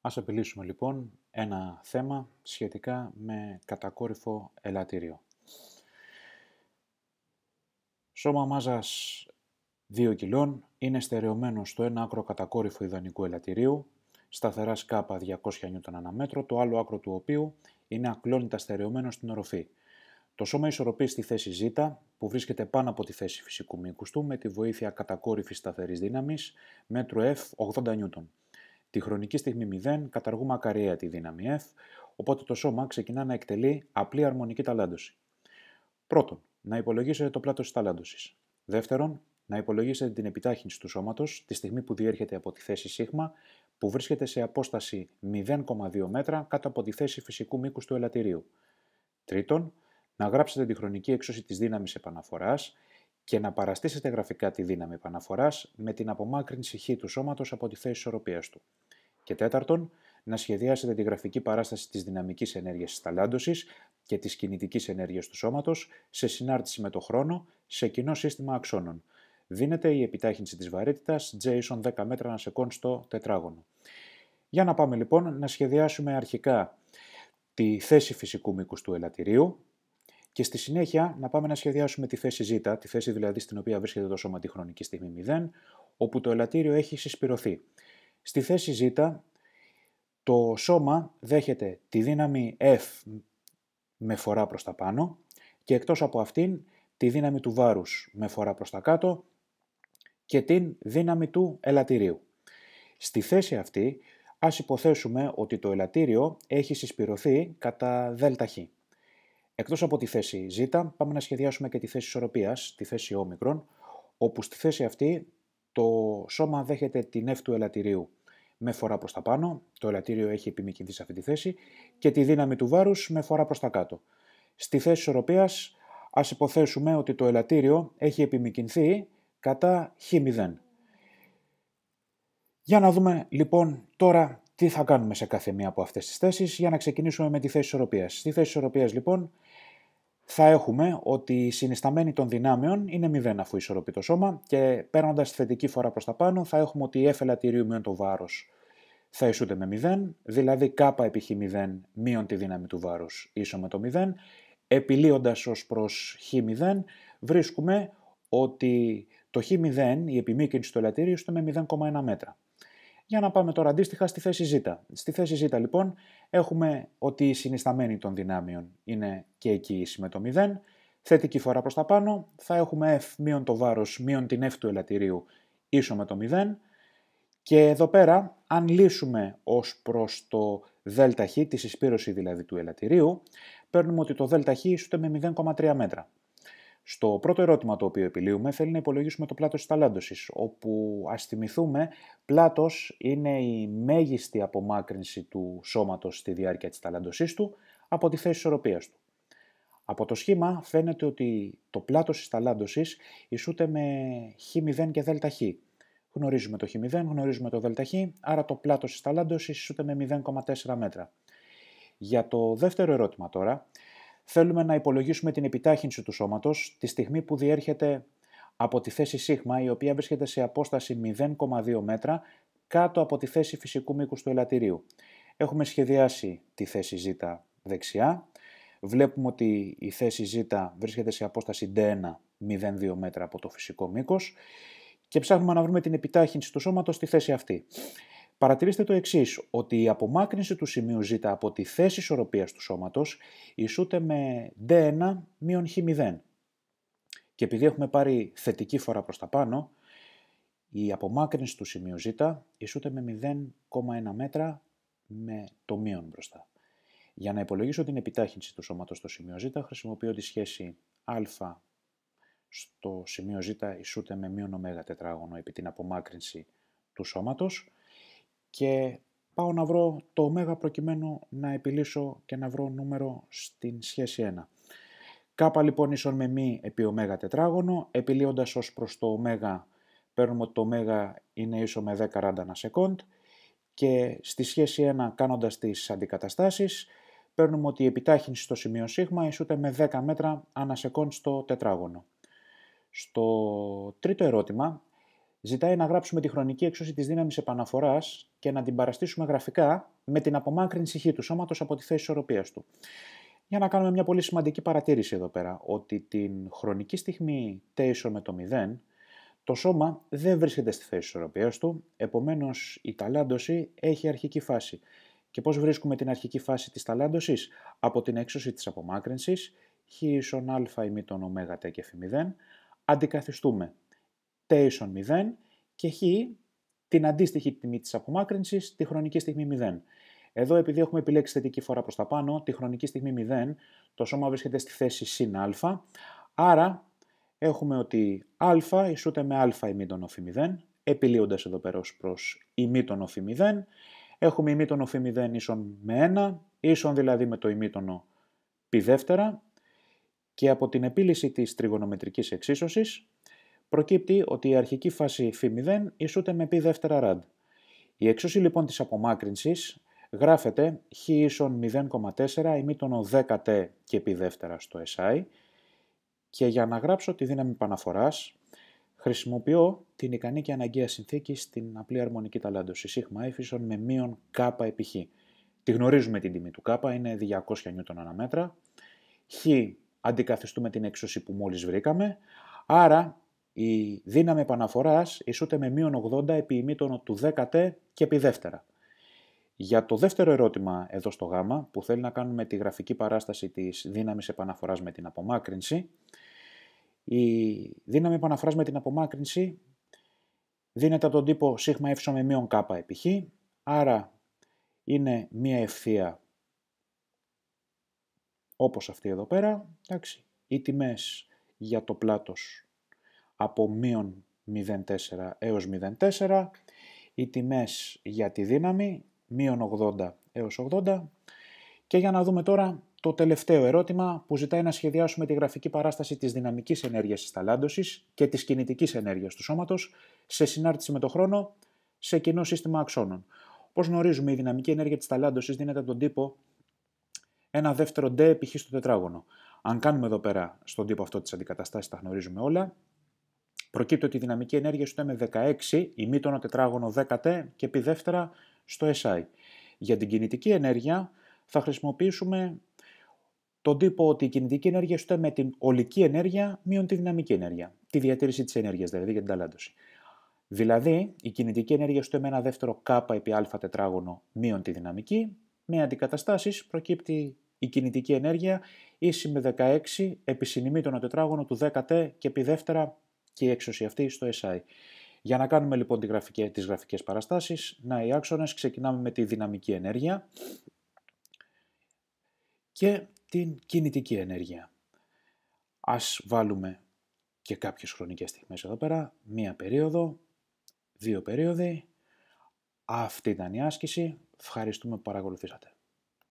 Ας επιλύσουμε λοιπόν ένα θέμα σχετικά με κατακόρυφο ελαττήριο. Σώμα μάζας 2 κιλών είναι στερεωμένο στο ένα άκρο κατακόρυφου ιδανικού ελαττηρίου, σταθεράς K 200 νιούτον ανά μέτρο, το άλλο άκρο του οποίου είναι ακλόνητα στερεωμένο στην οροφή. Το σώμα ισορροπεί στη θέση Ζ, που βρίσκεται πάνω από τη θέση φυσικού μήκους του, με τη βοήθεια κατακόρυφης σταθερής δύναμης, μέτρου F 80 νιούτον. Τη χρονική στιγμή 0 καταργούμε ακαριαία τη δύναμη F, οπότε το σώμα ξεκινά να εκτελεί απλή αρμονική ταλάντωση. Πρώτον, να υπολογίσετε το πλάτος της ταλάντωσης. Δεύτερον, να υπολογίσετε την επιτάχυνση του σώματος τη στιγμή που διέρχεται από τη θέση σ, που βρίσκεται σε απόσταση 0,2 μέτρα κάτω από τη θέση φυσικού μήκους του ελαττηρίου. Τρίτον, να γράψετε τη χρονική έξωση της δύναμης επαναφοράς και να παραστήσετε γραφικά τη δύναμη επαναφοράς με την απομάκρυνση χ του σώματος από τη θέση ισορροπίας του. Και τέταρτον, να σχεδιάσετε τη γραφική παράσταση της δυναμικής ενέργειας της ταλάντωσης και της κινητικής ενέργειας του σώματος σε συνάρτηση με το χρόνο σε κοινό σύστημα αξώνων. Δίνεται η επιτάχυνση της βαρύτητας J ίσον 10 μέτρα ανά σεκόντ στο τετράγωνο. Για να πάμε λοιπόν να σχεδιάσουμε αρχικά τη θέση φυσικού μήκους του ελαττηρίου και στη συνέχεια να πάμε να σχεδιάσουμε τη θέση Ζ, τη θέση δηλαδή στην οποία βρίσκεται το σώμα τη χρονική στιγμή 0, όπου το ελαττήριο έχει συσπυρωθεί. Στη θέση Ζ το σώμα δέχεται τη δύναμη F με φορά προς τα πάνω και εκτός από αυτήν τη δύναμη του βάρους με φορά προς τα κάτω και την δύναμη του ελαττηρίου. Στη θέση αυτή ας υποθέσουμε ότι το ελαττήριο έχει συσπυρωθεί κατά ΔΧ. Εκτός από τη θέση Ζ πάμε να σχεδιάσουμε και τη θέση ισορροπίας, τη θέση όμικρον, όπου στη θέση αυτή το σώμα δέχεται την F του ελαττηρίου με φορά προς τα πάνω, το ελαττήριο έχει επιμηκυνθεί σε αυτή τη θέση, και τη δύναμη του βάρους με φορά προς τα κάτω. Στη θέση ισορροπίας ας υποθέσουμε ότι το ελαττήριο έχει επιμηκυνθεί κατά χ0. Για να δούμε λοιπόν τώρα τι θα κάνουμε σε κάθε μία από αυτές τις θέσεις για να ξεκινήσουμε με τη θέση ισορροπίας. Στη θέση ισορροπίας λοιπόν θα έχουμε ότι η συνισταμένη των δυνάμεων είναι 0 αφού ισορροπεί το σώμα και παίρνοντας τη θετική φορά προς τα πάνω θα έχουμε ότι η F ελαττηρίου μείον το βάρος θα ισούται με 0, δηλαδή K επί χ0 μείον τη δύναμη του βάρους ίσο με το 0, επιλύοντας ως προς χ0 βρίσκουμε ότι το χ0, η επιμήκυνση του ελαττηρίου, είναι με 0,1 μέτρα. Για να πάμε τώρα αντίστοιχα στη θέση Ζ. Στη θέση Ζ λοιπόν έχουμε ότι η συνισταμένη των δυνάμεων είναι και εκεί ίση με το 0, θετική φορά προς τα πάνω, θα έχουμε F μείον το βάρος μείον την F του ελαττηρίου ίσο με το 0 και εδώ πέρα αν λύσουμε ως προς το ΔΧ, τη συσπήρωση δηλαδή του ελαττηρίου, παίρνουμε ότι το ΔΧ ίσουται με 0,3 μέτρα. Στο πρώτο ερώτημα το οποίο επιλύουμε θέλει να υπολογίσουμε το πλάτος της ταλάντωσης, όπου ας θυμηθούμε πλάτος είναι η μέγιστη απομάκρυνση του σώματος στη διάρκεια της ταλάντωσής του από τη θέση ισορροπίας του. Από το σχήμα φαίνεται ότι το πλάτος της ταλάντωσης ισούται με χ0 και ΔΧ. Γνωρίζουμε το χ0, γνωρίζουμε το ΔΧ, άρα το πλάτος της ταλάντωσης ισούται με 0,4 μέτρα. Για το δεύτερο ερώτημα τώρα, θέλουμε να υπολογίσουμε την επιτάχυνση του σώματος τη στιγμή που διέρχεται από τη θέση σ, η οποία βρίσκεται σε απόσταση 0,2 μέτρα κάτω από τη θέση φυσικού μήκους του ελαττηρίου. Έχουμε σχεδιάσει τη θέση Ζ δεξιά. Βλέπουμε ότι η θέση Ζ βρίσκεται σε απόσταση D1, 0,2 μέτρα από το φυσικό μήκος και ψάχνουμε να βρούμε την επιτάχυνση του σώματος στη θέση αυτή. Παρατηρήστε το εξής, ότι η απομάκρυνση του σημείου Ζ από τη θέση ισορροπίας του σώματος ισούται με D1 μείον χ0. Και επειδή έχουμε πάρει θετική φορά προς τα πάνω, η απομάκρυνση του σημείου Ζ ισούται με 0,1 μέτρα με το μείον μπροστά. Για να υπολογίσω την επιτάχυνση του σώματος στο σημείο Ζ, χρησιμοποιώ τη σχέση α στο σημείο Ζ ισούται με μείον ω τετράγωνο επί την απομάκρυνση του σώματος και πάω να βρω το ω προκειμένου να επιλύσω και να βρω νούμερο στην σχέση 1. Κάπα λοιπόν ίσον με μη επί ω τετράγωνο, επιλύοντας ως προς το ω παίρνουμε ότι το ω είναι ίσο με 10 ράντα ανά σεκόντ και στη σχέση 1 κάνοντας τις αντικαταστάσεις παίρνουμε ότι η επιτάχυνση στο σημείο σ ισούται με 10 μέτρα ανά σεκόντ στο τετράγωνο. Στο τρίτο ερώτημα ζητάει να γράψουμε τη χρονική έξωση της δύναμης επαναφοράς και να την παραστήσουμε γραφικά με την απομάκρυνση χ του σώματος από τη θέση ισορροπίας του. Για να κάνουμε μια πολύ σημαντική παρατήρηση εδώ πέρα, ότι την χρονική στιγμή t ίσον με το 0, το σώμα δεν βρίσκεται στη θέση ισορροπίας του, επομένως η ταλάντωση έχει αρχική φάση. Και πώς βρίσκουμε την αρχική φάση της ταλάντωσης? Από την έξωση της απομάκρυνσης, χ ίσον α ημί τον ω τ και φ0, αντικαθιστούμε t ίσον 0 και χ την αντίστοιχη τιμή της απομάκρυνσης, τη χρονική στιγμή 0. Εδώ, επειδή έχουμε επιλέξει θετική φορά προς τα πάνω, τη χρονική στιγμή 0, το σώμα βρίσκεται στη θέση συν α, άρα έχουμε ότι α ισούται με α ημί τον φ0, επιλύοντας εδώ πέρα ως προς ημί τον φ0, έχουμε ημί τον φ0 ίσον με 1, ίσον δηλαδή με το ημί τον π δεύτερα, και από την επίλυση της τριγωνομετρικής εξίσωσης προκύπτει ότι η αρχική φάση φ0 ισούται με π δεύτερα ραντ. Η εξώση λοιπόν της απομάκρυνσης γράφεται χ ίσον 0,4 ημί τον 10t και π δεύτερα στο SI, και για να γράψω τη δύναμη επαναφοράς χρησιμοποιώ την ικανή και αναγκαία συνθήκη στην απλή αρμονική ταλάντωση σίγμα F ίσον με μείον k επί χ. Τη γνωρίζουμε την τιμή του k, είναι 200 νιούτον ανά μέτρα. Χ αντικαθιστούμε την έξωση που μόλις βρήκαμε, άρα η δύναμη επαναφοράς ισούται με μείον 80 επί ημίτονο του 10t και επί δεύτερα. Για το δεύτερο ερώτημα εδώ στο γ, που θέλει να κάνουμε τη γραφική παράσταση της δύναμης επαναφοράς με την απομάκρυνση, η δύναμη επαναφοράς με την απομάκρυνση δίνεται από τον τύπο σίγμα F με μείον k επί χ, άρα είναι μία ευθεία όπως αυτή εδώ πέρα, εντάξει. Οι τιμές για το πλάτος από μείον 0,4 έως 0,4, οι τιμές για τη δύναμη μείον 80 έως 80, και για να δούμε τώρα το τελευταίο ερώτημα που ζητάει να σχεδιάσουμε τη γραφική παράσταση της δυναμικής ενέργειας της ταλάντωσης και της κινητικής ενέργειας του σώματος σε συνάρτηση με το χρόνο σε κοινό σύστημα αξώνων. Όπως γνωρίζουμε, η δυναμική ενέργεια της ταλάντωσης δίνεται από τον τύπο ένα δεύτερο d επί χ στο τετράγωνο. Αν κάνουμε εδώ πέρα στον τύπο αυτό τις αντικαταστάσεις, τα γνωρίζουμε όλα, προκύπτει ότι η δυναμική ενέργεια σου με 16 ημίτονο τετράγωνο 10t και επί δεύτερα στο SI. Για την κινητική ενέργεια θα χρησιμοποιήσουμε τον τύπο ότι η κινητική ενέργεια σου με την ολική ενέργεια μείον τη δυναμική ενέργεια. Τη διατήρηση της ενέργειας δηλαδή για την ταλάντωση. Δηλαδή, η κινητική ενέργεια σου με ένα δεύτερο k επί α τετράγωνο μείον τη δυναμική. Με αντικαταστάσεις προκύπτει η κινητική ενέργεια ίση με 16 επί συνημήτωνο τετράγωνο του 10t και επί δεύτερα και η έξωση αυτή στο SI. Για να κάνουμε λοιπόν τις γραφικές παραστάσεις, οι άξονες ξεκινάμε με τη δυναμική ενέργεια και την κινητική ενέργεια. Ας βάλουμε και κάποιες χρονικές στιγμές εδώ πέρα, μία περίοδο, δύο περίοδοι. Αυτή ήταν η άσκηση. Ευχαριστούμε που παρακολουθήσατε.